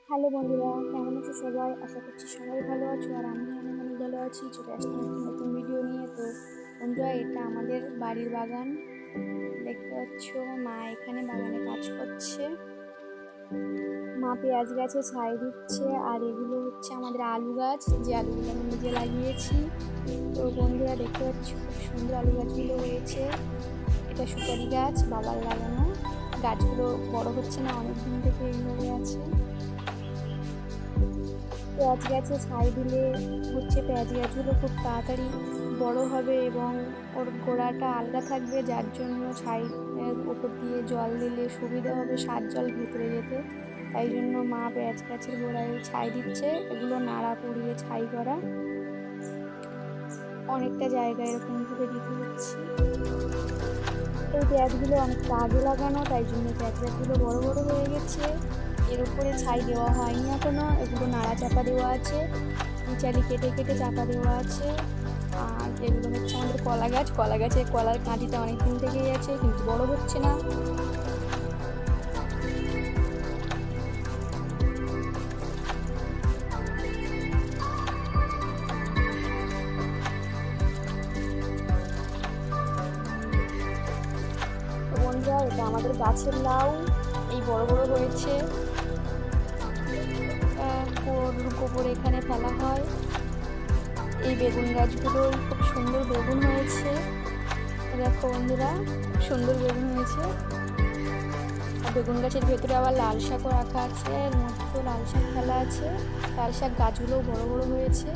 Hello বন্ধুরা, কেমন আছো সবাই? আশা করছি সবাই ভালো আছো আর আমি অনেক ভালো আছি। চলে আসলাম একটা নতুন ভিডিও নিয়ে। তো বন্ধুরা, এটা আমাদের বাড়ির বাগান। দেখতে পাচ্ছ মা এখানে বাগানে কাজ করছে। মা পেঁয়াজ গাছে ছাই দিচ্ছে আর এগুলো হচ্ছে আমাদের আলু গাছ, যে আলুগুলো আমি নিজে লাগিয়েছি। তো বন্ধুরা দেখতে পাচ্ছ খুব সুন্দর আলু গাছগুলো হয়েছে। এটা সুপারি গাছ, বাবার লাগানো। গাছগুলো বড় হচ্ছে না, অনেক দিন থেকে এইভাবে আছে। পেঁয়াজ গাছে ছাই দিলে হচ্ছে পেঁয়াজ গাছগুলো খুব তাড়াতাড়ি বড় হবে এবং ওর গোড়াটা আলগা থাকবে, যার জন্য ছাই ওপর দিয়ে জল দিলে সুবিধা হবে সার জল ভেতরে যেতে। তাই জন্য মা পেঁয়াজ গাছের গোড়ায় ছাই দিচ্ছে। এগুলো নাড়া পড়িয়ে ছাই করা, অনেকটা জায়গায় এরকমভাবে দিতে হচ্ছে। এই পেঁয়াজগুলো অনেকটা আগে লাগানো, তাই জন্য পেঁয়াজ গাছগুলো বড় বড় হয়ে গেছে। এর উপরে ছাই দেওয়া হয়নি এখনো, এগুলো নাড়া চাপা দেওয়া আছে, বিচালি কেটে কেটে চাপা দেওয়া আছে। আর এগুলো হচ্ছে আমাদের কলা গাছ। কলা গাছে কলার কাঁদিটা অনেক দিন থেকেই আছে, কিন্তু বড় হচ্ছে না। তো বন্ধুরা, এটা আমাদের গাছের লাউ, এই বড় বড় হয়েছে। গরুর গোবর এখানে ফেলা হয়। এই বেগুন গাছগুলোই খুব সুন্দর বেগুন হয়েছে। দেখো বন্ধুরা, খুব সুন্দর বেগুন হয়েছে। আর বেগুন গাছের ভেতরে আবার লাল শাকও রাখা আছে, এর মধ্যে লাল শাক ফেলা আছে। লাল শাক গাছগুলোও বড় বড় হয়েছে।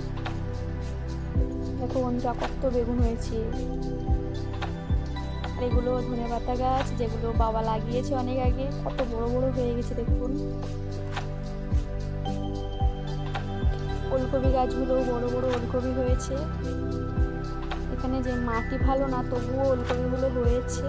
দেখো বন্ধুরা, কত বেগুন হয়েছে। আর এগুলো ধনেপাতা গাছ, যেগুলো বাবা লাগিয়েছে অনেক আগে, কত বড় বড় হয়ে গেছে দেখুন। ওলকপি গাছগুলোও বড় বড় ওলকপি হয়েছে। এখানে যে মাটি ভালো না, তবুও ওলকপিগুলো হয়েছে।